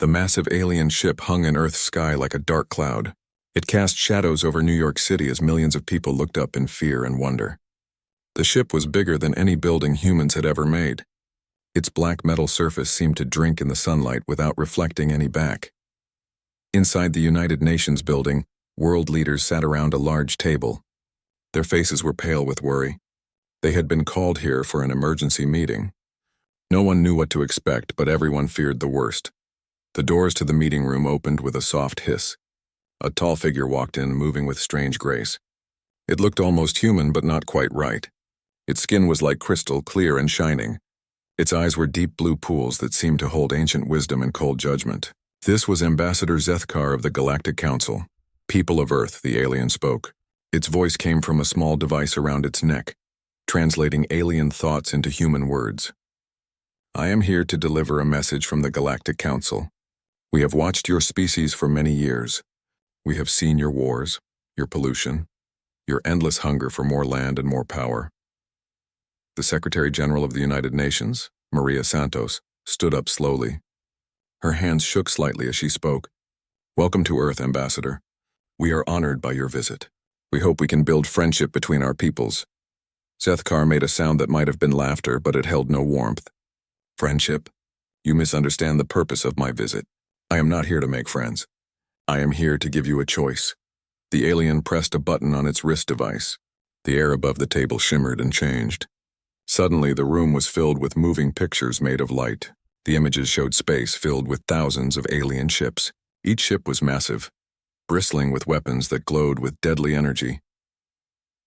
The massive alien ship hung in Earth's sky like a dark cloud. It cast shadows over New York City as millions of people looked up in fear and wonder. The ship was bigger than any building humans had ever made. Its black metal surface seemed to drink in the sunlight without reflecting any back. Inside the United Nations building, world leaders sat around a large table. Their faces were pale with worry. They had been called here for an emergency meeting. No one knew what to expect, but everyone feared the worst. The doors to the meeting room opened with a soft hiss. A tall figure walked in, moving with strange grace. It looked almost human, but not quite right. Its skin was like crystal, clear and shining. Its eyes were deep blue pools that seemed to hold ancient wisdom and cold judgment. This was Ambassador Zethkar of the Galactic Council. People of Earth, the alien spoke. Its voice came from a small device around its neck, translating alien thoughts into human words. I am here to deliver a message from the Galactic Council. We have watched your species for many years. We have seen your wars, your pollution, your endless hunger for more land and more power. The Secretary General of the United Nations, Maria Santos, stood up slowly. Her hands shook slightly as she spoke. Welcome to Earth, Ambassador. We are honored by your visit. We hope we can build friendship between our peoples. Zethkar made a sound that might have been laughter, but it held no warmth. Friendship? You misunderstand the purpose of my visit. I am not here to make friends. I am here to give you a choice. The alien pressed a button on its wrist device. The air above the table shimmered and changed. Suddenly, the room was filled with moving pictures made of light. The images showed space filled with thousands of alien ships. Each ship was massive, bristling with weapons that glowed with deadly energy.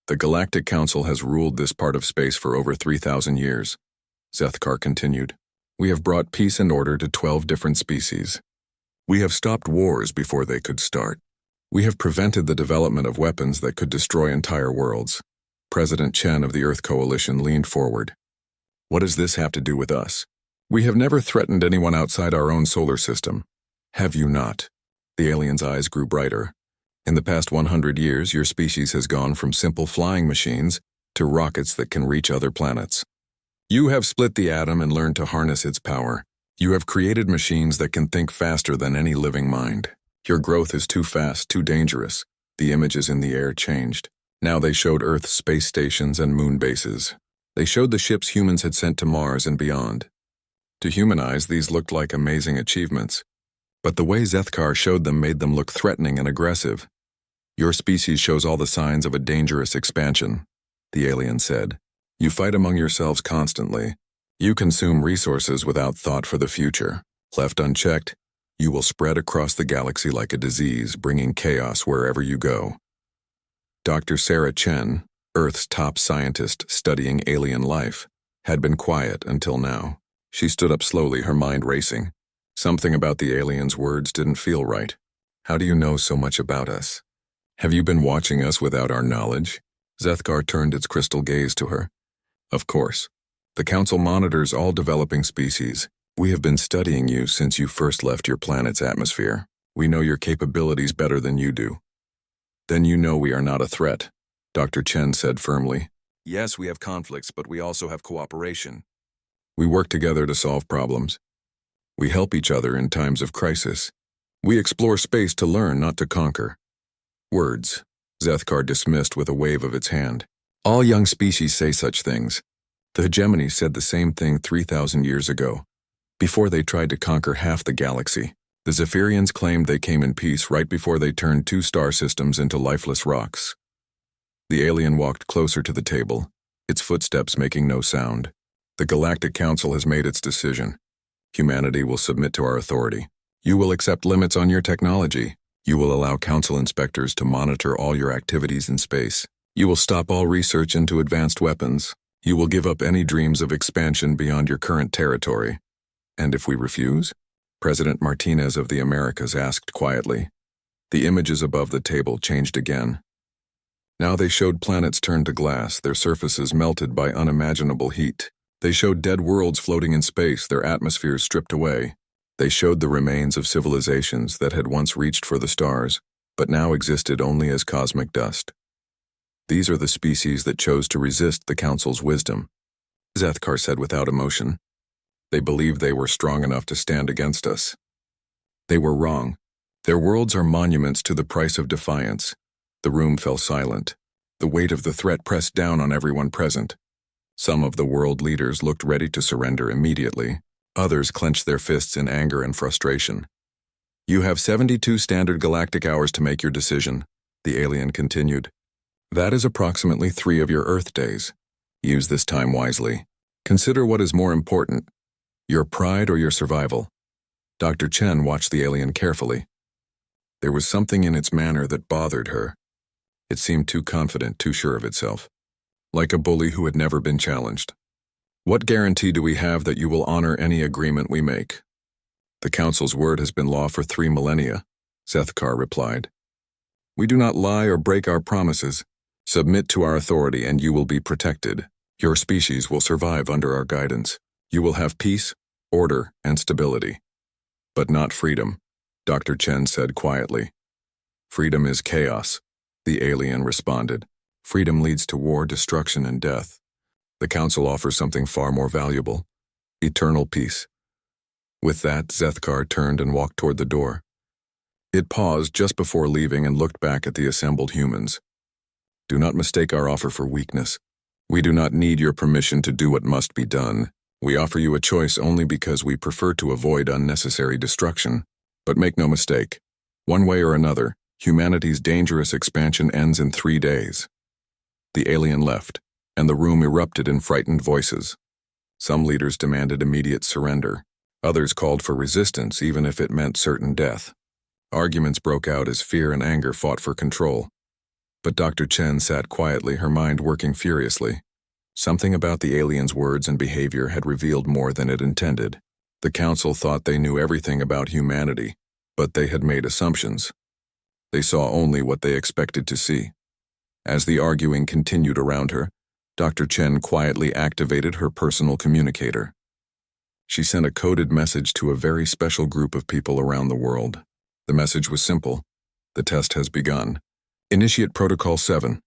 The Galactic Council has ruled this part of space for over 3,000 years, Zethkar continued. We have brought peace and order to 12 different species. We have stopped wars before they could start. We have prevented the development of weapons that could destroy entire worlds. President Chen of the Earth Coalition leaned forward. What does this have to do with us? We have never threatened anyone outside our own solar system. Have you not? The alien's eyes grew brighter. In the past 100 years, your species has gone from simple flying machines to rockets that can reach other planets. You have split the atom and learned to harness its power. You have created machines that can think faster than any living mind. Your growth is too fast, too dangerous. The images in the air changed. Now they showed Earth's space stations and moon bases. They showed the ships humans had sent to Mars and beyond. To human eyes, these looked like amazing achievements. But the way Zethkar showed them made them look threatening and aggressive. Your species shows all the signs of a dangerous expansion, the alien said. You fight among yourselves constantly. You consume resources without thought for the future. Left unchecked, you will spread across the galaxy like a disease, bringing chaos wherever you go. Dr. Sarah Chen, Earth's top scientist studying alien life, had been quiet until now. She stood up slowly, her mind racing. Something about the alien's words didn't feel right. How do you know so much about us? Have you been watching us without our knowledge? Zethkar turned its crystal gaze to her. Of course. The Council monitors all developing species. We have been studying you since you first left your planet's atmosphere. We know your capabilities better than you do. Then you know we are not a threat, Dr. Chen said firmly. Yes, we have conflicts, but we also have cooperation. We work together to solve problems. We help each other in times of crisis. We explore space to learn, not to conquer. Words, Zethkar dismissed with a wave of its hand. All young species say such things. The hegemony said the same thing 3,000 years ago, before they tried to conquer half the galaxy. The Zephyrians claimed they came in peace right before they turned 2 star systems into lifeless rocks. The alien walked closer to the table, its footsteps making no sound. The Galactic Council has made its decision. Humanity will submit to our authority. You will accept limits on your technology. You will allow Council inspectors to monitor all your activities in space. You will stop all research into advanced weapons. You will give up any dreams of expansion beyond your current territory. And if we refuse? President Martinez of the Americas asked quietly. The images above the table changed again. Now they showed planets turned to glass, their surfaces melted by unimaginable heat. They showed dead worlds floating in space, their atmospheres stripped away. They showed the remains of civilizations that had once reached for the stars, but now existed only as cosmic dust. These are the species that chose to resist the Council's wisdom, Zethkar said without emotion. They believed they were strong enough to stand against us. They were wrong. Their worlds are monuments to the price of defiance. The room fell silent. The weight of the threat pressed down on everyone present. Some of the world leaders looked ready to surrender immediately. Others clenched their fists in anger and frustration. You have 72 standard galactic hours to make your decision, the alien continued. That is approximately 3 of your Earth days. Use this time wisely. Consider what is more important, your pride or your survival. Dr. Chen watched the alien carefully. There was something in its manner that bothered her. It seemed too confident, too sure of itself. Like a bully who had never been challenged. What guarantee do we have that you will honor any agreement we make? The Council's word has been law for 3 millennia, Zethkar replied. We do not lie or break our promises. Submit to our authority and you will be protected. Your species will survive under our guidance. You will have peace, order, and stability. But not freedom, Dr. Chen said quietly. Freedom is chaos, the alien responded. Freedom leads to war, destruction, and death. The Council offers something far more valuable, eternal peace. With that, Zethkar turned and walked toward the door. It paused just before leaving and looked back at the assembled humans. Do not mistake our offer for weakness. We do not need your permission to do what must be done. We offer you a choice only because we prefer to avoid unnecessary destruction. But make no mistake, one way or another, humanity's dangerous expansion ends in 3 days. The alien left, and the room erupted in frightened voices. Some leaders demanded immediate surrender. Others called for resistance even if it meant certain death. Arguments broke out as fear and anger fought for control. But Dr. Chen sat quietly, her mind working furiously. Something about the alien's words and behavior had revealed more than it intended. The Council thought they knew everything about humanity, but they had made assumptions. They saw only what they expected to see. As the arguing continued around her, Dr. Chen quietly activated her personal communicator. She sent a coded message to a very special group of people around the world. The message was simple. The test has begun. Initiate Protocol 7.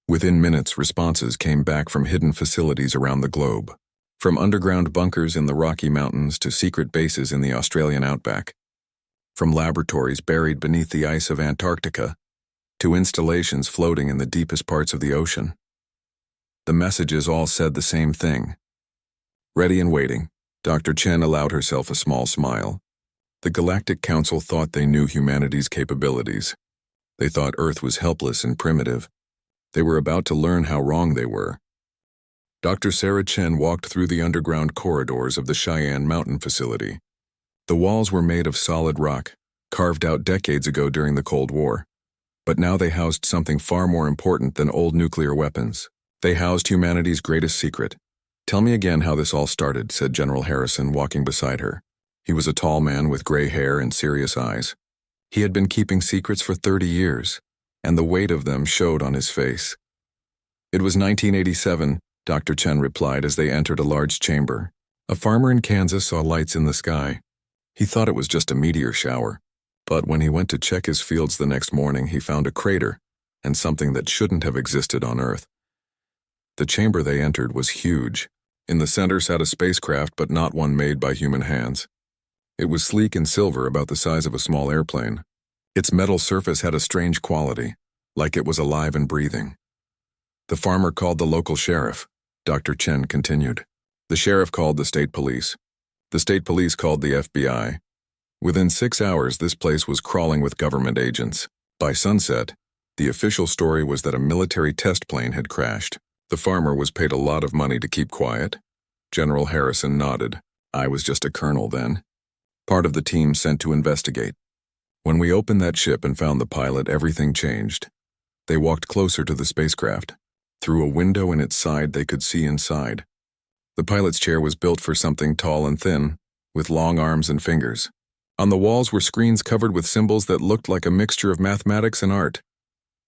Within minutes, responses came back from hidden facilities around the globe. From underground bunkers in the Rocky Mountains to secret bases in the Australian outback. From laboratories buried beneath the ice of Antarctica to installations floating in the deepest parts of the ocean. The messages all said the same thing. Ready and waiting, Dr. Chen allowed herself a small smile. The Galactic Council thought they knew humanity's capabilities. They thought Earth was helpless and primitive. They were about to learn how wrong they were. Dr. Sarah Chen walked through the underground corridors of the Cheyenne Mountain facility. The walls were made of solid rock, carved out decades ago during the Cold War. But now they housed something far more important than old nuclear weapons. They housed humanity's greatest secret. Tell me again how this all started, said General Harrison, walking beside her. He was a tall man with gray hair and serious eyes. He had been keeping secrets for 30 years, and the weight of them showed on his face. It was 1987, Dr. Chen replied as they entered a large chamber. A farmer in Kansas saw lights in the sky. He thought it was just a meteor shower, but when he went to check his fields the next morning, he found a crater and something that shouldn't have existed on Earth. The chamber they entered was huge. In the center sat a spacecraft, but not one made by human hands. It was sleek and silver, about the size of a small airplane. Its metal surface had a strange quality, like it was alive and breathing. The farmer called the local sheriff. Dr. Chen continued. The sheriff called the state police. The state police called the FBI. Within 6 hours, this place was crawling with government agents. By sunset, the official story was that a military test plane had crashed. The farmer was paid a lot of money to keep quiet. General Harrison nodded. I was just a colonel then. Part of the team sent to investigate. When we opened that ship and found the pilot, everything changed. They walked closer to the spacecraft. Through a window in its side, they could see inside. The pilot's chair was built for something tall and thin, with long arms and fingers. On the walls were screens covered with symbols that looked like a mixture of mathematics and art.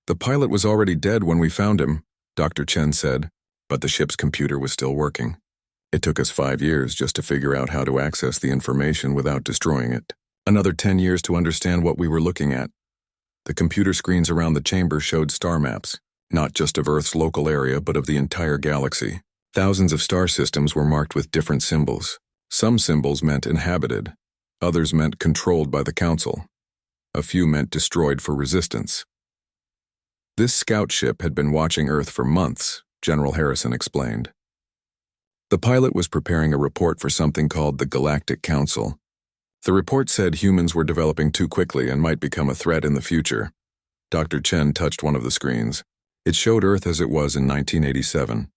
The pilot was already dead when we found him, Dr. Chen said, but the ship's computer was still working. It took us 5 years just to figure out how to access the information without destroying it. Another 10 years to understand what we were looking at. The computer screens around the chamber showed star maps, not just of Earth's local area but of the entire galaxy. Thousands of star systems were marked with different symbols. Some symbols meant inhabited. Others meant controlled by the Council. A few meant destroyed for resistance. This scout ship had been watching Earth for months, General Harrison explained. The pilot was preparing a report for something called the Galactic Council. The report said humans were developing too quickly and might become a threat in the future. Dr. Chen touched one of the screens. It showed Earth as it was in 1987.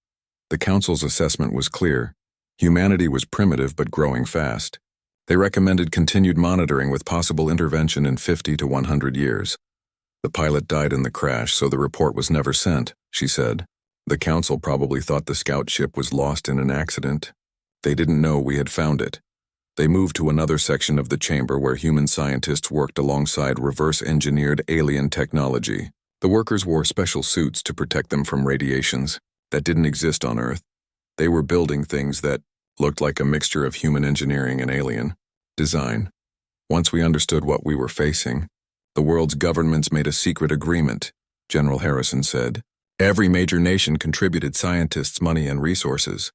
The Council's assessment was clear. Humanity was primitive but growing fast. They recommended continued monitoring with possible intervention in 50 to 100 years. The pilot died in the crash, so the report was never sent, she said. The Council probably thought the scout ship was lost in an accident. They didn't know we had found it. They moved to another section of the chamber where human scientists worked alongside reverse-engineered alien technology. The workers wore special suits to protect them from radiations that didn't exist on Earth. They were building things that looked like a mixture of human engineering and alien design. Once we understood what we were facing, the world's governments made a secret agreement, General Harrison said. Every major nation contributed scientists, money, and resources.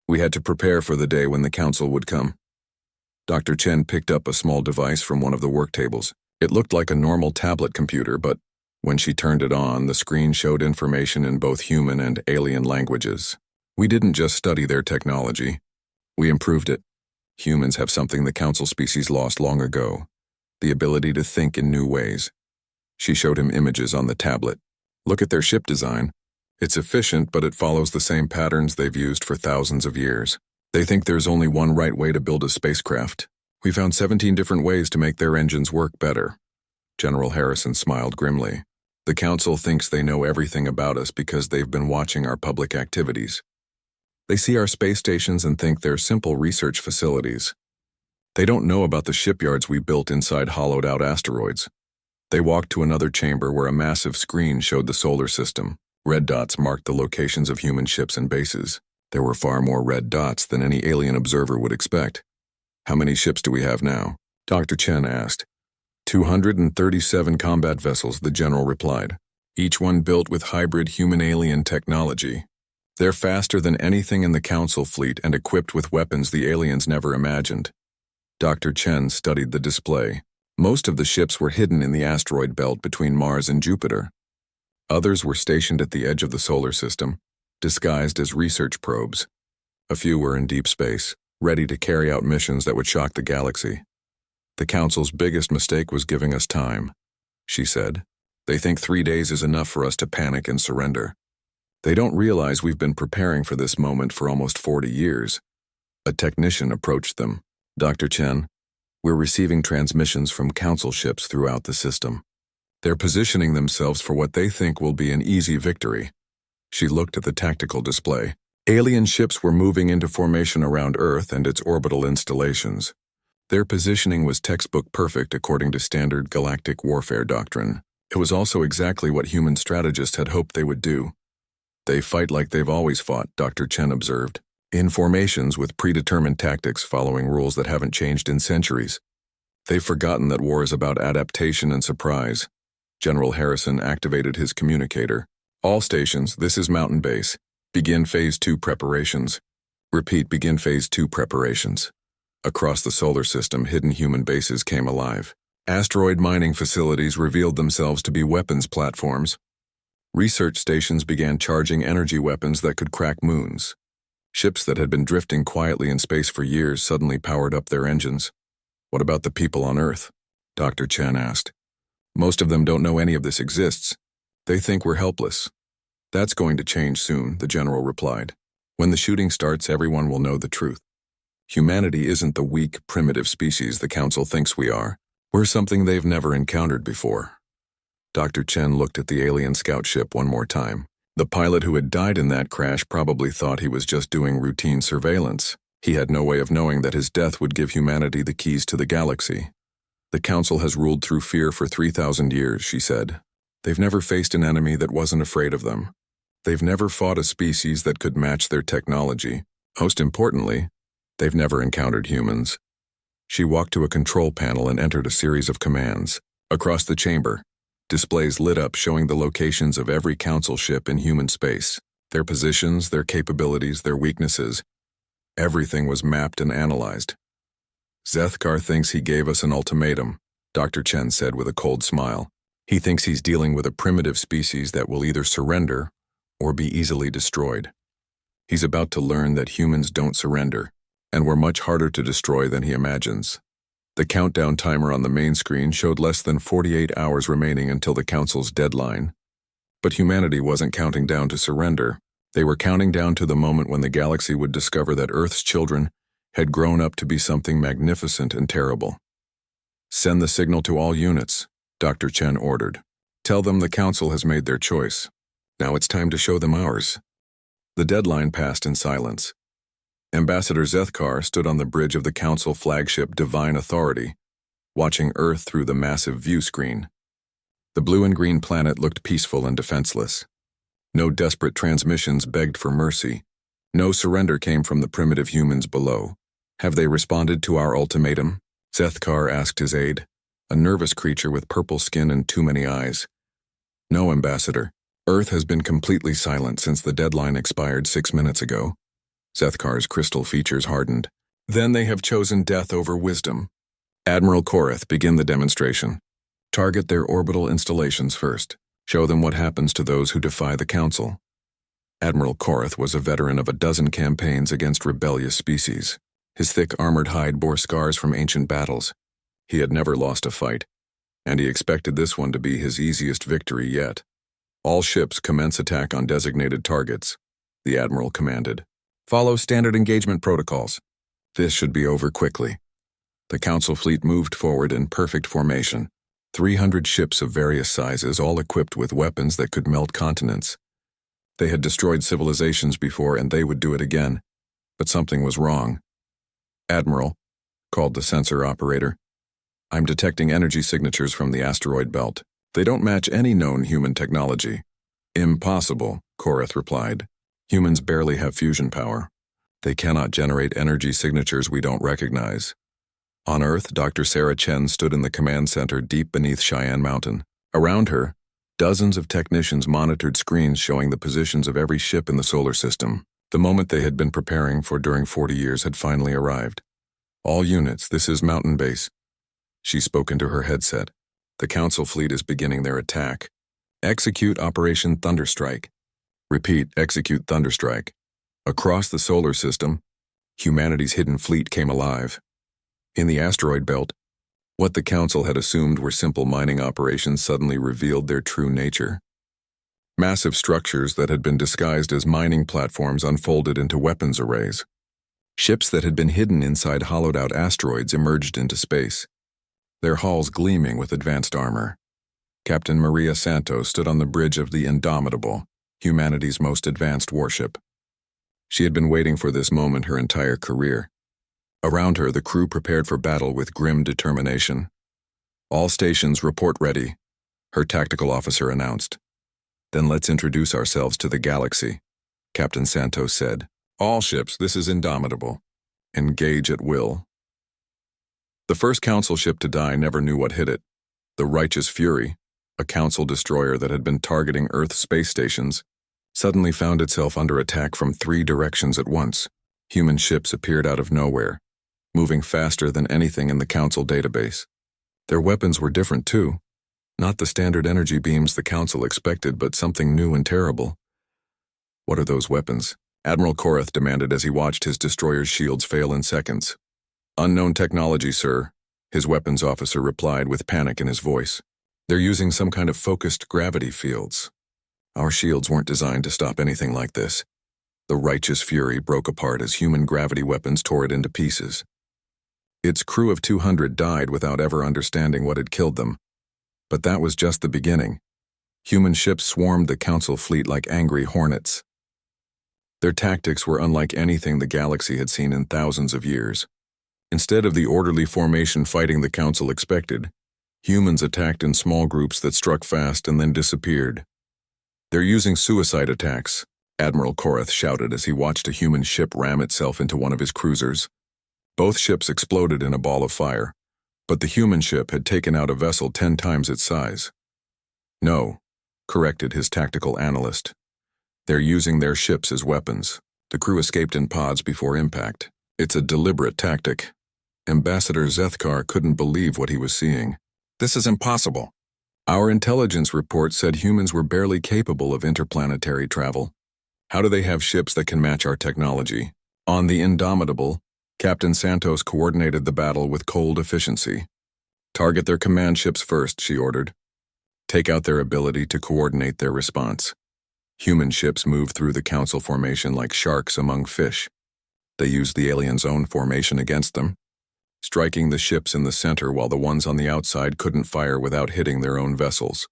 We had to prepare for the day when the Council would come. Dr. Chen picked up a small device from one of the work tables. It looked like a normal tablet computer, but when she turned it on, the screen showed information in both human and alien languages. We didn't just study their technology. We improved it. Humans have something the Council species lost long ago, the ability to think in new ways. She showed him images on the tablet. Look at their ship design. It's efficient, but it follows the same patterns they've used for thousands of years. They think there's only one right way to build a spacecraft. We found 17 different ways to make their engines work better. General Harrison smiled grimly. The Council thinks they know everything about us because they've been watching our public activities. They see our space stations and think they're simple research facilities. They don't know about the shipyards we built inside hollowed-out asteroids. They walked to another chamber where a massive screen showed the solar system. Red dots marked the locations of human ships and bases. There were far more red dots than any alien observer would expect. How many ships do we have now? Dr. Chen asked. 237 combat vessels, the general replied. Each one built with hybrid human-alien technology. They're faster than anything in the Council fleet and equipped with weapons the aliens never imagined. Dr. Chen studied the display. Most of the ships were hidden in the asteroid belt between Mars and Jupiter. Others were stationed at the edge of the solar system, disguised as research probes. A few were in deep space, ready to carry out missions that would shock the galaxy. The Council's biggest mistake was giving us time, she said. They think 3 days is enough for us to panic and surrender. They don't realize we've been preparing for this moment for almost 40 years. A technician approached them. Dr. Chen, we're receiving transmissions from Council ships throughout the system. They're positioning themselves for what they think will be an easy victory. She looked at the tactical display. Alien ships were moving into formation around Earth and its orbital installations. Their positioning was textbook perfect according to standard galactic warfare doctrine. It was also exactly what human strategists had hoped they would do. They fight like they've always fought, Dr. Chen observed. In formations with predetermined tactics following rules that haven't changed in centuries. They've forgotten that war is about adaptation and surprise. General Harrison activated his communicator. All stations, this is Mountain Base. Begin Phase 2 preparations. Repeat, begin Phase 2 preparations. Across the solar system, hidden human bases came alive. Asteroid mining facilities revealed themselves to be weapons platforms. Research stations began charging energy weapons that could crack moons. Ships that had been drifting quietly in space for years suddenly powered up their engines. What about the people on Earth? Dr. Chen asked. Most of them don't know any of this exists. They think we're helpless. That's going to change soon, the general replied. When the shooting starts, everyone will know the truth. Humanity isn't the weak, primitive species the Council thinks we are. We're something they've never encountered before. Dr. Chen looked at the alien scout ship one more time. The pilot who had died in that crash probably thought he was just doing routine surveillance. He had no way of knowing that his death would give humanity the keys to the galaxy. The Council has ruled through fear for 3,000 years, she said. They've never faced an enemy that wasn't afraid of them. They've never fought a species that could match their technology. Most importantly, they've never encountered humans. She walked to a control panel and entered a series of commands. Across the chamber, displays lit up showing the locations of every Council ship in human space, their positions, their capabilities, their weaknesses. Everything was mapped and analyzed. Zethkar thinks he gave us an ultimatum, Dr. Chen said with a cold smile. He thinks he's dealing with a primitive species that will either surrender or be easily destroyed. He's about to learn that humans don't surrender, and we're much harder to destroy than he imagines. The countdown timer on the main screen showed less than 48 hours remaining until the Council's deadline. But humanity wasn't counting down to surrender. They were counting down to the moment when the galaxy would discover that Earth's children had grown up to be something magnificent and terrible. Send the signal to all units, Dr. Chen ordered. Tell them the Council has made their choice. Now it's time to show them ours. The deadline passed in silence. Ambassador Zethkar stood on the bridge of the Council flagship Divine Authority, watching Earth through the massive view screen. The blue and green planet looked peaceful and defenseless. No desperate transmissions begged for mercy. No surrender came from the primitive humans below. Have they responded to our ultimatum? Zethkar asked his aide, a nervous creature with purple skin and too many eyes. No, Ambassador. Earth has been completely silent since the deadline expired 6 minutes ago. Zethkar's crystal features hardened. Then they have chosen death over wisdom. Admiral Korath, begin the demonstration. Target their orbital installations first. Show them what happens to those who defy the Council. Admiral Korath was a veteran of a dozen campaigns against rebellious species. His thick armored hide bore scars from ancient battles. He had never lost a fight, and he expected this one to be his easiest victory yet. All ships commence attack on designated targets, the Admiral commanded. Follow standard engagement protocols. This should be over quickly. The Council fleet moved forward in perfect formation. 300 ships of various sizes, all equipped with weapons that could melt continents. They had destroyed civilizations before, and they would do it again. But something was wrong. Admiral, called the sensor operator, I'm detecting energy signatures from the asteroid belt. They don't match any known human technology. Impossible, Korath replied. Humans barely have fusion power. They cannot generate energy signatures we don't recognize. On Earth, Dr. Sarah Chen stood in the command center deep beneath Cheyenne Mountain. Around her, dozens of technicians monitored screens showing the positions of every ship in the solar system. The moment they had been preparing for during 40 years had finally arrived. All units, this is Mountain Base. She spoke into her headset. The Council fleet is beginning their attack. Execute Operation Thunderstrike. Repeat, execute Thunderstrike. Across the solar system, humanity's hidden fleet came alive. In the asteroid belt, what the Council had assumed were simple mining operations suddenly revealed their true nature. Massive structures that had been disguised as mining platforms unfolded into weapons arrays. Ships that had been hidden inside hollowed-out asteroids emerged into space, their hulls gleaming with advanced armor. Captain Maria Santos stood on the bridge of the Indomitable, humanity's most advanced warship. She had been waiting for this moment her entire career. Around her, the crew prepared for battle with grim determination. All stations report ready, her tactical officer announced. Then let's introduce ourselves to the galaxy, Captain Santos said. All ships, this is Indomitable. Engage at will. The first Council ship to die never knew what hit it. The Righteous Fury, a Council destroyer that had been targeting Earth space stations, suddenly found itself under attack from 3 directions at once. Human ships appeared out of nowhere, moving faster than anything in the Council database. Their weapons were different too. Not the standard energy beams the Council expected, but something new and terrible. What are those weapons? Admiral Korath demanded as he watched his destroyer's shields fail in seconds. Unknown technology, sir, his weapons officer replied with panic in his voice. They're using some kind of focused gravity fields. Our shields weren't designed to stop anything like this. The Righteous Fury broke apart as human gravity weapons tore it into pieces. Its crew of 200 died without ever understanding what had killed them. But that was just the beginning. Human ships swarmed the Council fleet like angry hornets. Their tactics were unlike anything the galaxy had seen in thousands of years. Instead of the orderly formation fighting the Council expected, humans attacked in small groups that struck fast and then disappeared. They're using suicide attacks, Admiral Korath shouted as he watched a human ship ram itself into one of his cruisers. Both ships exploded in a ball of fire, but the human ship had taken out a vessel 10 times its size. No, corrected his tactical analyst. They're using their ships as weapons. The crew escaped in pods before impact. It's a deliberate tactic. Ambassador Zethkar couldn't believe what he was seeing. This is impossible. Our intelligence report said humans were barely capable of interplanetary travel. How do they have ships that can match our technology? On the Indomitable, Captain Santos coordinated the battle with cold efficiency. Target their command ships first, she ordered. Take out their ability to coordinate their response. Human ships move through the Council formation like sharks among fish. They used the aliens' own formation against them, striking the ships in the center while the ones on the outside couldn't fire without hitting their own vessels.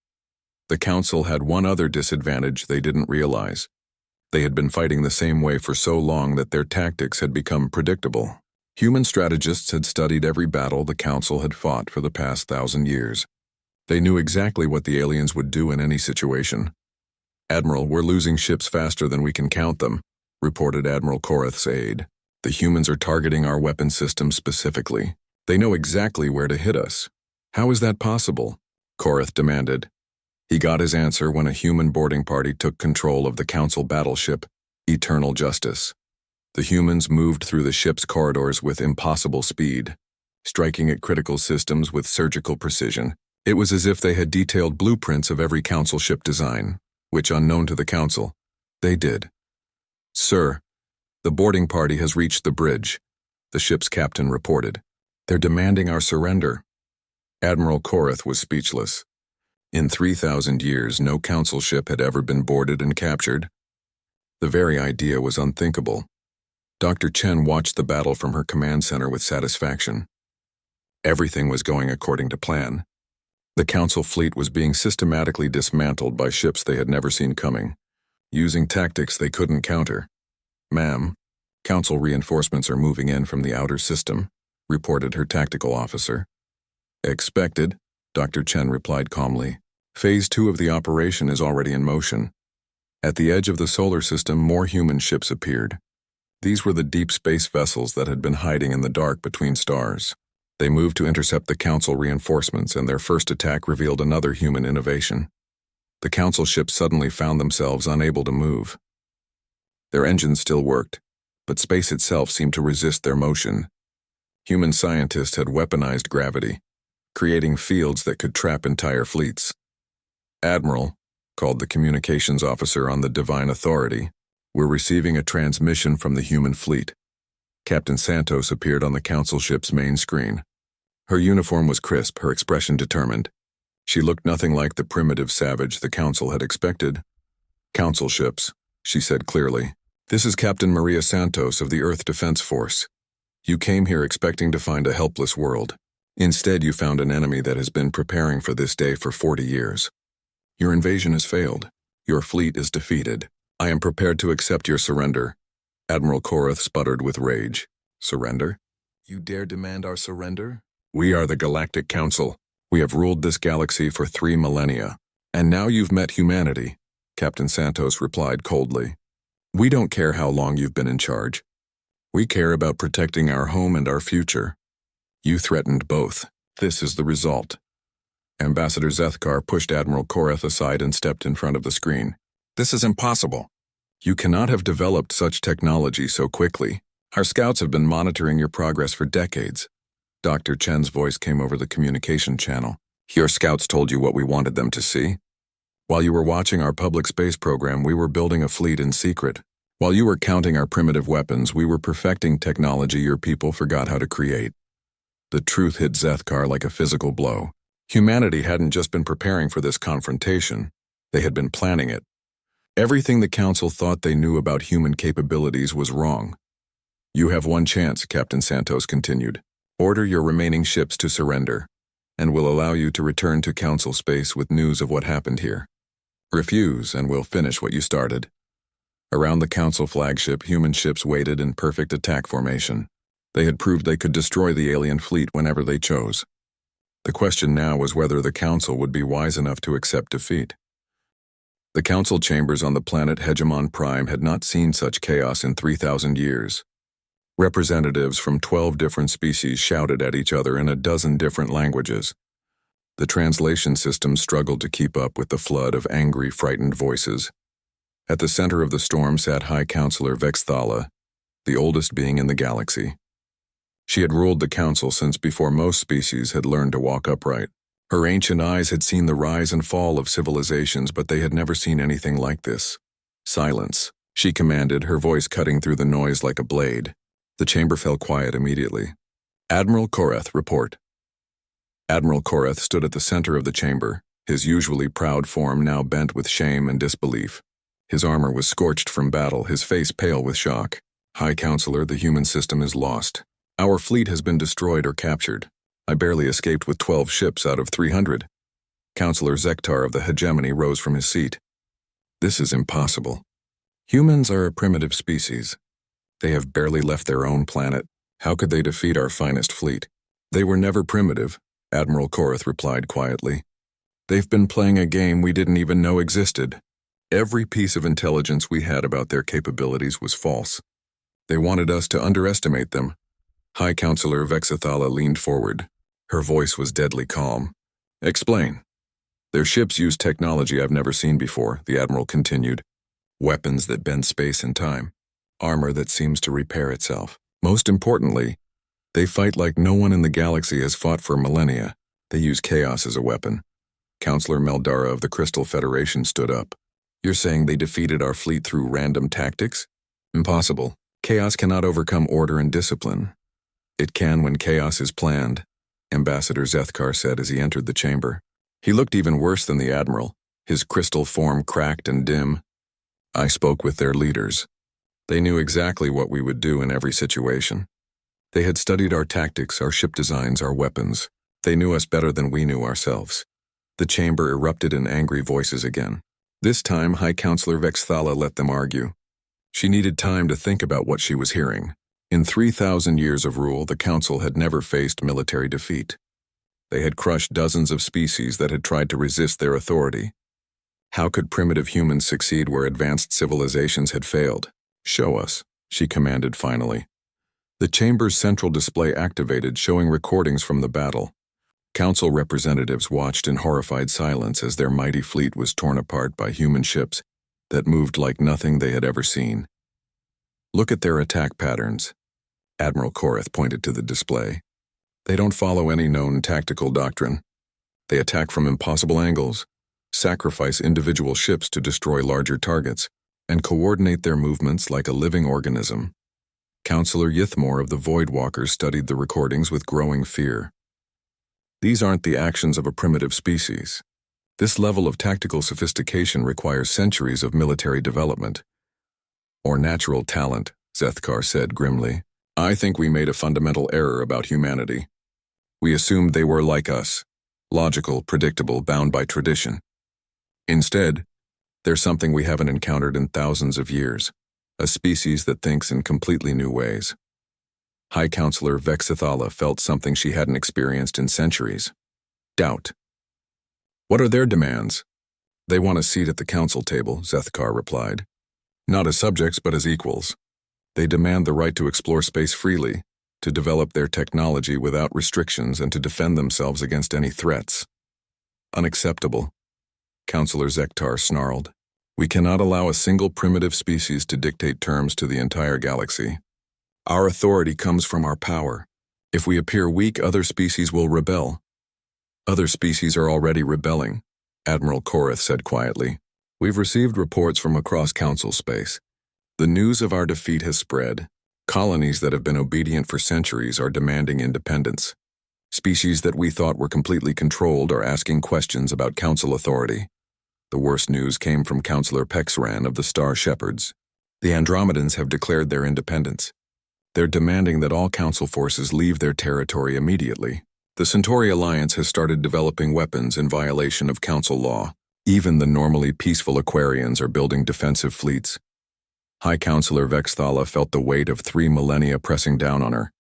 The Council had one other disadvantage they didn't realize. They had been fighting the same way for so long that their tactics had become predictable. Human strategists had studied every battle the Council had fought for the past 1,000 years. They knew exactly what the aliens would do in any situation. "Admiral, we're losing ships faster than we can count them," reported Admiral Korath's aide. "The humans are targeting our weapon systems specifically. They know exactly where to hit us." "How is that possible?" Korath demanded. He got his answer when a human boarding party took control of the Council battleship, Eternal Justice. The humans moved through the ship's corridors with impossible speed, striking at critical systems with surgical precision. It was as if they had detailed blueprints of every Council ship design, which, unknown to the Council, they did. "Sir, the boarding party has reached the bridge," the ship's captain reported. "They're demanding our surrender." Admiral Korath was speechless. In 3,000 years, no Council ship had ever been boarded and captured. The very idea was unthinkable. Dr. Chen watched the battle from her command center with satisfaction. Everything was going according to plan. The Council fleet was being systematically dismantled by ships they had never seen coming, using tactics they couldn't counter. "Ma'am, Council reinforcements are moving in from the outer system," reported her tactical officer. "Expected," Dr. Chen replied calmly. "Phase 2 of the operation is already in motion." At the edge of the solar system, more human ships appeared. These were the deep space vessels that had been hiding in the dark between stars. They moved to intercept the Council reinforcements, and their first attack revealed another human innovation. The Council ships suddenly found themselves unable to move. Their engines still worked, but space itself seemed to resist their motion. Human scientists had weaponized gravity, creating fields that could trap entire fleets. "Admiral," called the communications officer on the Divine Authority, "we're receiving a transmission from the human fleet." Captain Santos appeared on the Council ship's main screen. Her uniform was crisp, her expression determined. She looked nothing like the primitive savage the Council had expected. "Council ships," she said clearly. "This is Captain Maria Santos of the Earth Defense Force. You came here expecting to find a helpless world. Instead, you found an enemy that has been preparing for this day for 40 years. Your invasion has failed. Your fleet is defeated. I am prepared to accept your surrender." Admiral Korath sputtered with rage. "Surrender? You dare demand our surrender? We are the Galactic Council. We have ruled this galaxy for 3 millennia. And now you've met humanity," Captain Santos replied coldly. "We don't care how long you've been in charge. We care about protecting our home and our future. You threatened both. This is the result." Ambassador Zethkar pushed Admiral Korath aside and stepped in front of the screen. "This is impossible. You cannot have developed such technology so quickly. Our scouts have been monitoring your progress for decades." Dr. Chen's voice came over the communication channel. "Your scouts told you what we wanted them to see? While you were watching our public space program, we were building a fleet in secret. While you were counting our primitive weapons, we were perfecting technology your people forgot how to create." The truth hit Zethkar like a physical blow. Humanity hadn't just been preparing for this confrontation. They had been planning it. Everything the Council thought they knew about human capabilities was wrong. "You have one chance," Captain Santos continued. "Order your remaining ships to surrender, and we'll allow you to return to Council space with news of what happened here. Refuse, and we'll finish what you started." Around the Council flagship, human ships waited in perfect attack formation. They had proved they could destroy the alien fleet whenever they chose. The question now was whether the Council would be wise enough to accept defeat. The Council chambers on the planet Hegemon Prime had not seen such chaos in 3,000 years. Representatives from 12 different species shouted at each other in a dozen different languages. The translation system struggled to keep up with the flood of angry, frightened voices. At the center of the storm sat High Counselor Vexthala, the oldest being in the galaxy. She had ruled the council since before most species had learned to walk upright. Her ancient eyes had seen the rise and fall of civilizations, but they had never seen anything like this. Silence, she commanded, her voice cutting through the noise like a blade. The chamber fell quiet immediately. Admiral Korath, report. Admiral Korath stood at the center of the chamber, his usually proud form now bent with shame and disbelief. His armor was scorched from battle, his face pale with shock. High Counselor, the human system is lost. Our fleet has been destroyed or captured. I barely escaped with 12 ships out of 300. Counselor Zektar of the hegemony rose from his seat. This is impossible. Humans are a primitive species. They have barely left their own planet. How could they defeat our finest fleet? They were never primitive, Admiral Korath replied quietly. They've been playing a game we didn't even know existed. Every piece of intelligence we had about their capabilities was false. They wanted us to underestimate them. High Counselor Vexathala leaned forward. Her voice was deadly calm. Explain. Their ships use technology I've never seen before, the Admiral continued. Weapons that bend space and time. Armor that seems to repair itself. Most importantly, they fight like no one in the galaxy has fought for millennia. They use chaos as a weapon. Counselor Meldara of the Crystal Federation stood up. You're saying they defeated our fleet through random tactics? Impossible. Chaos cannot overcome order and discipline. It can when chaos is planned, Ambassador Zethkar said as he entered the chamber. He looked even worse than the Admiral, his crystal form cracked and dim. I spoke with their leaders. They knew exactly what we would do in every situation. They had studied our tactics, our ship designs, our weapons. They knew us better than we knew ourselves. The chamber erupted in angry voices again. This time, High Counselor Vexthala let them argue. She needed time to think about what she was hearing. In 3,000 years of rule, the Council had never faced military defeat. They had crushed dozens of species that had tried to resist their authority. How could primitive humans succeed where advanced civilizations had failed? Show us, she commanded finally. The chamber's central display activated, showing recordings from the battle. Council representatives watched in horrified silence as their mighty fleet was torn apart by human ships that moved like nothing they had ever seen. Look at their attack patterns. Admiral Korath pointed to the display. They don't follow any known tactical doctrine. They attack from impossible angles, sacrifice individual ships to destroy larger targets, and coordinate their movements like a living organism. Counselor Yithmore of the Voidwalkers studied the recordings with growing fear. These aren't the actions of a primitive species. This level of tactical sophistication requires centuries of military development. Or natural talent, Zethkar said grimly. I think we made a fundamental error about humanity. We assumed they were like us, logical, predictable, bound by tradition. Instead, they're something we haven't encountered in thousands of years, a species that thinks in completely new ways. High Counselor Vexathala felt something she hadn't experienced in centuries. Doubt. What are their demands? They want a seat at the council table, Zethkar replied. Not as subjects, but as equals. They demand the right to explore space freely, to develop their technology without restrictions, and to defend themselves against any threats. Unacceptable, Counselor Zektar snarled. We cannot allow a single primitive species to dictate terms to the entire galaxy. Our authority comes from our power. If we appear weak, other species will rebel. Other species are already rebelling, Admiral Korath said quietly. We've received reports from across council space. The news of our defeat has spread. Colonies that have been obedient for centuries are demanding independence. Species that we thought were completely controlled are asking questions about council authority. The worst news came from Counselor Pexran of the Star Shepherds. The Andromedans have declared their independence. They're demanding that all council forces leave their territory immediately. The Centauri Alliance has started developing weapons in violation of council law. Even the normally peaceful Aquarians are building defensive fleets. High Counselor Vexthala felt the weight of 3 millennia pressing down on her.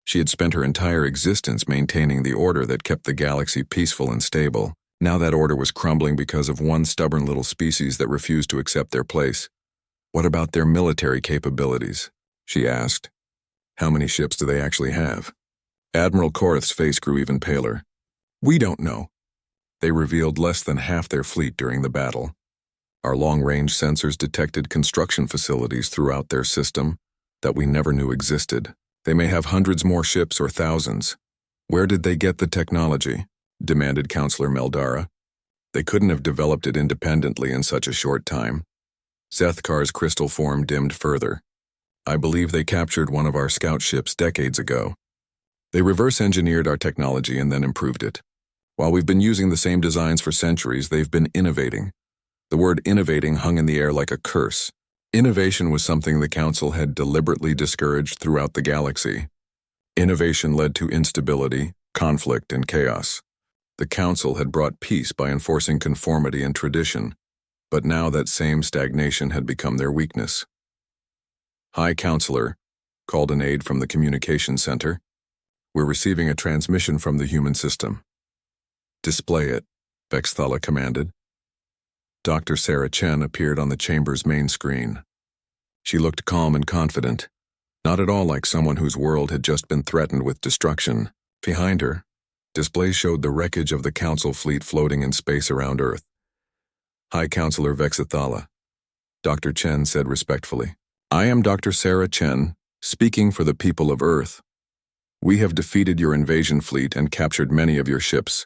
She had spent her entire existence maintaining the order that kept the galaxy peaceful and stable. Now that order was crumbling because of one stubborn little species that refused to accept their place. What about their military capabilities? She asked. How many ships do they actually have? Admiral Korath's face grew even paler. We don't know. They revealed less than half their fleet during the battle. Our long-range sensors detected construction facilities throughout their system that we never knew existed. They may have hundreds more ships or thousands. Where did they get the technology? Demanded Counselor Meldara. They couldn't have developed it independently in such a short time. Zethkar's crystal form dimmed further. I believe they captured one of our scout ships decades ago. They reverse-engineered our technology and then improved it. While we've been using the same designs for centuries, they've been innovating. The word innovating hung in the air like a curse. Innovation was something the Council had deliberately discouraged throughout the galaxy. Innovation led to instability, conflict, and chaos. The Council had brought peace by enforcing conformity and tradition, but now that same stagnation had become their weakness. High Counselor, called an aide from the communications center. We're receiving a transmission from the human system. Display it, Vexthala commanded. Dr. Sarah Chen appeared on the chamber's main screen. She looked calm and confident, not at all like someone whose world had just been threatened with destruction. Behind her, displays showed the wreckage of the Council fleet floating in space around Earth. High Counselor Vexthala, Dr. Chen said respectfully. I am Dr. Sarah Chen, speaking for the people of Earth. We have defeated your invasion fleet and captured many of your ships.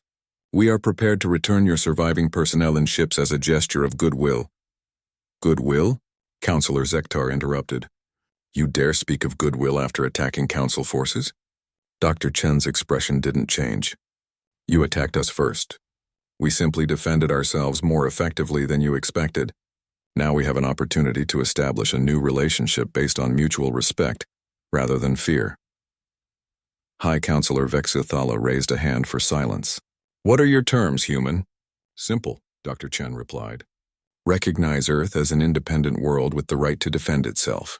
We are prepared to return your surviving personnel and ships as a gesture of goodwill. Goodwill? Counselor Zektar interrupted. You dare speak of goodwill after attacking Council forces? Dr. Chen's expression didn't change. You attacked us first. We simply defended ourselves more effectively than you expected. Now we have an opportunity to establish a new relationship based on mutual respect, rather than fear. High Counselor Vexthala raised a hand for silence. What are your terms, human? Simple, Dr. Chen replied. Recognize Earth as an independent world with the right to defend itself.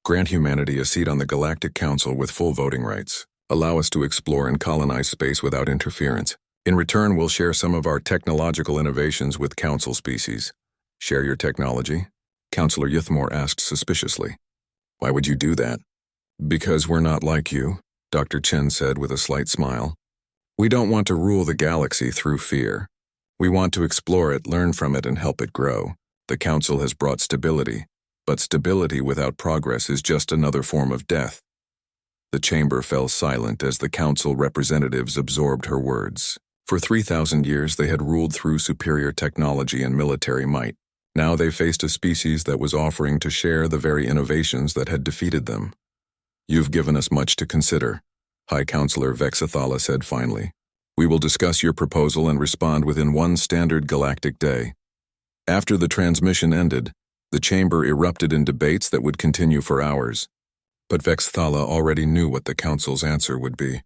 Grant humanity a seat on the Galactic Council with full voting rights. Allow us to explore and colonize space without interference. In return, we'll share some of our technological innovations with Council species. Share your technology? Counselor Ythmore asked suspiciously. Why would you do that? Because we're not like you, Dr. Chen said with a slight smile. We don't want to rule the galaxy through fear. We want to explore it, learn from it, and help it grow. The Council has brought stability, but stability without progress is just another form of death. The chamber fell silent as the Council representatives absorbed her words. For 3,000 years they had ruled through superior technology and military might. Now they faced a species that was offering to share the very innovations that had defeated them. You've given us much to consider, High Counselor Vexthala said finally. We will discuss your proposal and respond within one standard galactic day. After the transmission ended, the chamber erupted in debates that would continue for hours. But Vexthala already knew what the Council's answer would be.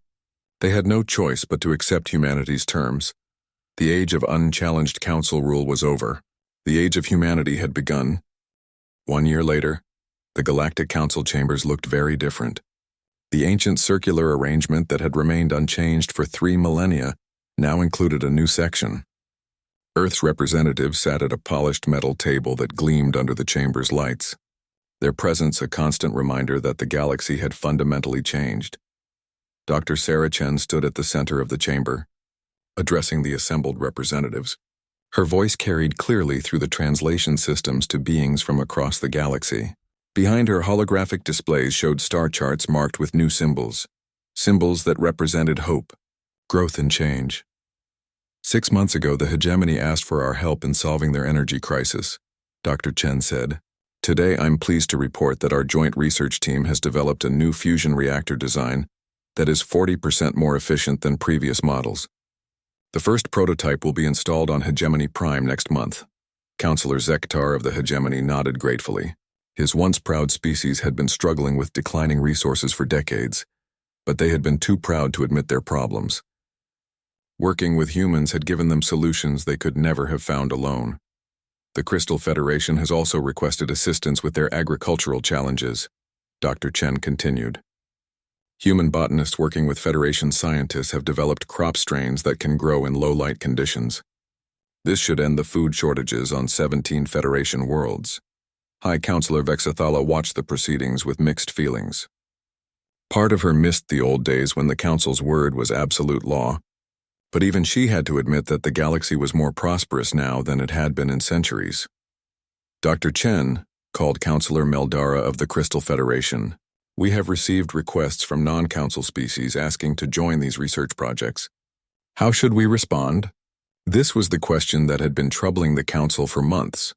They had no choice but to accept humanity's terms. The age of unchallenged Council rule was over. The age of humanity had begun. 1 year later, the Galactic Council chambers looked very different. The ancient circular arrangement that had remained unchanged for 3 millennia now included a new section. Earth's representatives sat at a polished metal table that gleamed under the chamber's lights, their presence a constant reminder that the galaxy had fundamentally changed. Dr. Sarah Chen stood at the center of the chamber, addressing the assembled representatives. Her voice carried clearly through the translation systems to beings from across the galaxy. Behind her, holographic displays showed star charts marked with new symbols that represented hope, growth, and change. 6 months ago, the hegemony asked for our help in solving their energy crisis, Dr. Chen said. Today, I'm pleased to report that our joint research team has developed a new fusion reactor design that is 40% more efficient than previous models. The first prototype will be installed on Hegemony Prime next month. Counselor Zektar of the Hegemony nodded gratefully. His once proud species had been struggling with declining resources for decades, but they had been too proud to admit their problems. Working with humans had given them solutions they could never have found alone. The Crystal Federation has also requested assistance with their agricultural challenges, Dr. Chen continued. Human botanists working with Federation scientists have developed crop strains that can grow in low-light conditions. This should end the food shortages on 17 Federation worlds. High Counselor Vexthala watched the proceedings with mixed feelings. Part of her missed the old days when the Council's word was absolute law, but even she had to admit that the galaxy was more prosperous now than it had been in centuries. Dr. Chen, called Counselor Meldara of the Crystal Federation, We have received requests from non-council species asking to join these research projects. How should we respond? This was the question that had been troubling the council for months.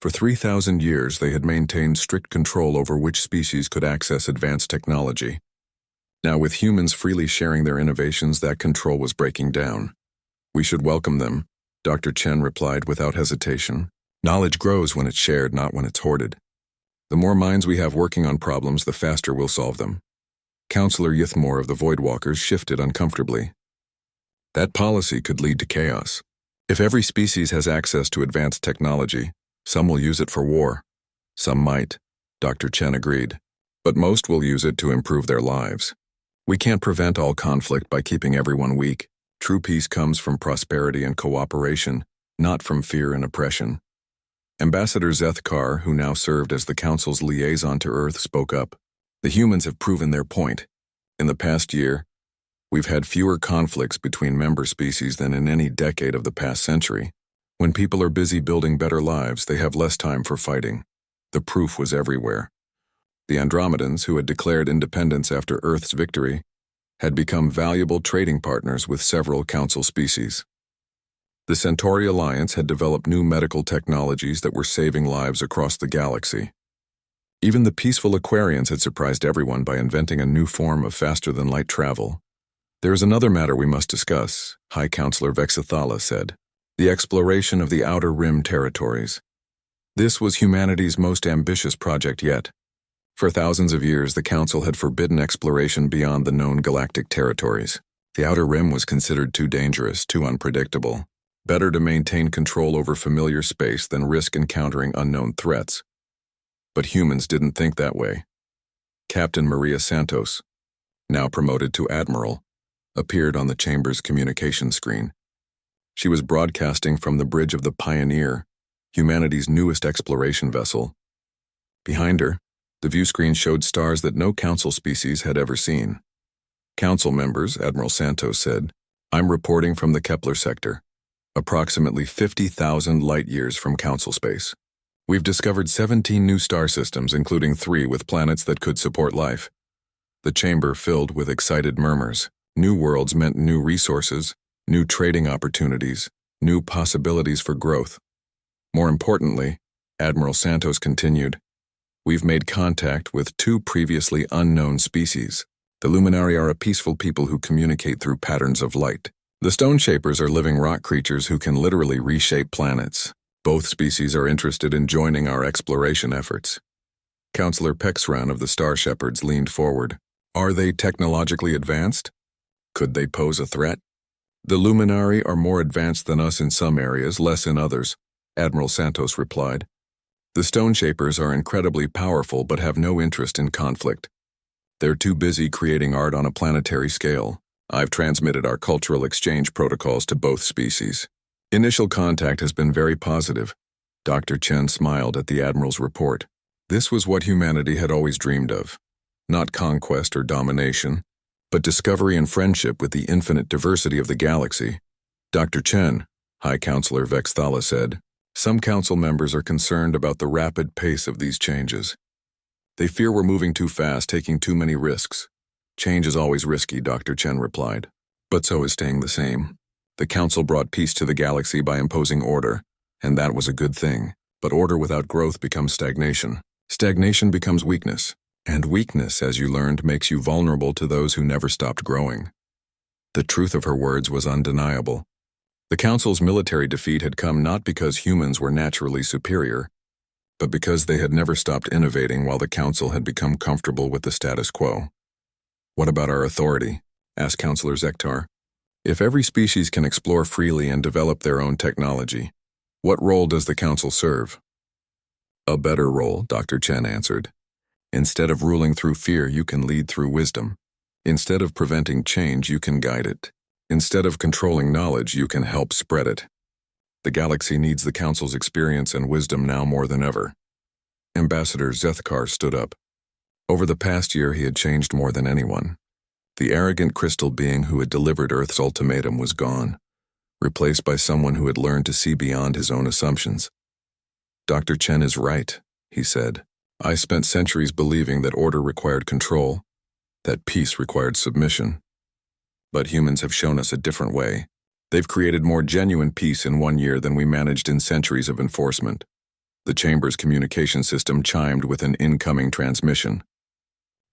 For 3,000 years, they had maintained strict control over which species could access advanced technology. Now, with humans freely sharing their innovations, that control was breaking down. We should welcome them, Dr. Chen replied without hesitation. Knowledge grows when it's shared, not when it's hoarded. The more minds we have working on problems, the faster we'll solve them. Counselor Yithmore of the Voidwalkers shifted uncomfortably. That policy could lead to chaos. If every species has access to advanced technology, some will use it for war. Some might, Dr. Chen agreed. But most will use it to improve their lives. We can't prevent all conflict by keeping everyone weak. True peace comes from prosperity and cooperation, not from fear and oppression. Ambassador Zethkar, who now served as the Council's liaison to Earth, spoke up. The humans have proven their point. In the past year, we've had fewer conflicts between member species than in any decade of the past century. When people are busy building better lives, they have less time for fighting. The proof was everywhere. The Andromedans, who had declared independence after Earth's victory, had become valuable trading partners with several Council species. The Centauri Alliance had developed new medical technologies that were saving lives across the galaxy. Even the peaceful Aquarians had surprised everyone by inventing a new form of faster-than-light travel. There is another matter we must discuss, High Counselor Vexithala said. The exploration of the Outer Rim territories. This was humanity's most ambitious project yet. For thousands of years, the Council had forbidden exploration beyond the known galactic territories. The Outer Rim was considered too dangerous, too unpredictable. Better to maintain control over familiar space than risk encountering unknown threats. But humans didn't think that way. Captain Maria Santos, now promoted to Admiral, appeared on the Chamber's communication screen. She was broadcasting from the bridge of the Pioneer, humanity's newest exploration vessel. Behind her, the viewscreen showed stars that no Council species had ever seen. Council members, Admiral Santos said, I'm reporting from the Kepler sector, approximately 50,000 light-years from Council space. We've discovered 17 new star systems, including 3 with planets that could support life. The chamber filled with excited murmurs. New worlds meant new resources, new trading opportunities, new possibilities for growth. More importantly, Admiral Santos continued, we've made contact with 2 previously unknown species. The Luminari are a peaceful people who communicate through patterns of light. The Stone Shapers are living rock creatures who can literally reshape planets. Both species are interested in joining our exploration efforts. Counselor Pexran of the Star Shepherds leaned forward. Are they technologically advanced? Could they pose a threat? The Luminari are more advanced than us in some areas, less in others, Admiral Santos replied. The Stone Shapers are incredibly powerful but have no interest in conflict. They're too busy creating art on a planetary scale. I've transmitted our cultural exchange protocols to both species. Initial contact has been very positive. Dr. Chen smiled at the Admiral's report. This was what humanity had always dreamed of. Not conquest or domination, but discovery and friendship with the infinite diversity of the galaxy. Dr. Chen, High Counselor Vexthala said, some council members are concerned about the rapid pace of these changes. They fear we're moving too fast, taking too many risks. Change is always risky, Dr. Chen replied. But so is staying the same. The council brought peace to the galaxy by imposing order, and that was a good thing. But order without growth becomes stagnation. Stagnation becomes weakness. And weakness, as you learned, makes you vulnerable to those who never stopped growing. The truth of her words was undeniable. The Council's military defeat had come not because humans were naturally superior, but because they had never stopped innovating while the Council had become comfortable with the status quo. What about our authority? Asked Counselor Zektar. If every species can explore freely and develop their own technology, what role does the Council serve? A better role, Dr. Chen answered. Instead of ruling through fear, you can lead through wisdom. Instead of preventing change, you can guide it. Instead of controlling knowledge, you can help spread it. The galaxy needs the Council's experience and wisdom now more than ever. Ambassador Zethkar stood up. Over the past year, he had changed more than anyone. The arrogant crystal being who had delivered Earth's ultimatum was gone, replaced by someone who had learned to see beyond his own assumptions. Dr. Chen is right, he said. I spent centuries believing that order required control, that peace required submission. But humans have shown us a different way. They've created more genuine peace in 1 year than we managed in centuries of enforcement. The Chamber's communication system chimed with an incoming transmission.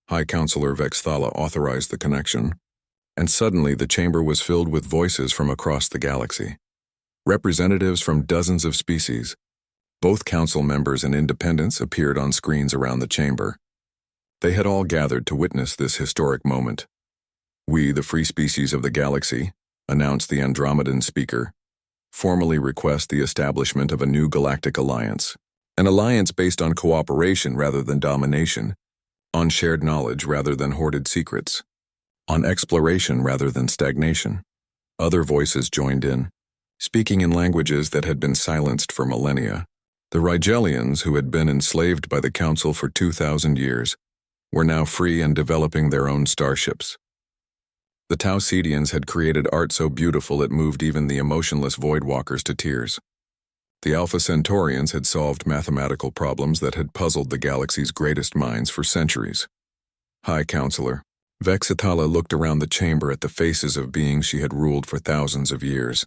High Counselor Vexthala authorized the connection, and suddenly the chamber was filled with voices from across the galaxy. Representatives from dozens of species, both council members and independents, appeared on screens around the chamber. They had all gathered to witness this historic moment. "We, the free species of the galaxy," announced the Andromedan speaker, "formally request the establishment of a new galactic alliance. An alliance based on cooperation rather than domination, on shared knowledge rather than hoarded secrets, on exploration rather than stagnation." Other voices joined in, speaking in languages that had been silenced for millennia. The Rigelians, who had been enslaved by the Council for 2,000 years, were now free and developing their own starships. The Taucedians had created art so beautiful it moved even the emotionless Voidwalkers to tears. The Alpha Centaurians had solved mathematical problems that had puzzled the galaxy's greatest minds for centuries. High Counselor Vexitala looked around the chamber at the faces of beings she had ruled for thousands of years.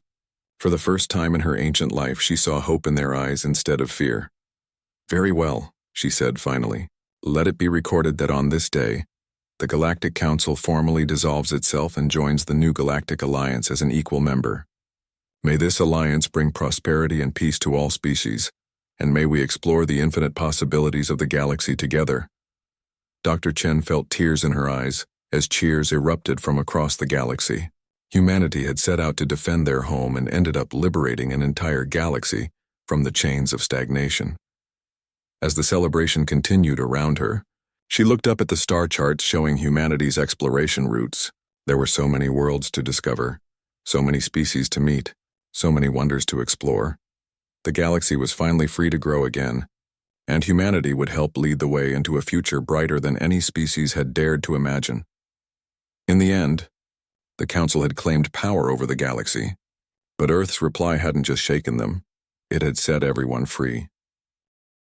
For the first time in her ancient life, she saw hope in their eyes instead of fear. "Very well," she said finally. "Let it be recorded that on this day, the Galactic Council formally dissolves itself and joins the new Galactic Alliance as an equal member. May this alliance bring prosperity and peace to all species, and may we explore the infinite possibilities of the galaxy together." Dr. Chen felt tears in her eyes as cheers erupted from across the galaxy. Humanity had set out to defend their home and ended up liberating an entire galaxy from the chains of stagnation. As the celebration continued around her, she looked up at the star charts showing humanity's exploration routes. There were so many worlds to discover, so many species to meet, so many wonders to explore. The galaxy was finally free to grow again, and humanity would help lead the way into a future brighter than any species had dared to imagine. In the end, the Council had claimed power over the galaxy, but Earth's reply hadn't just shaken them, it had set everyone free.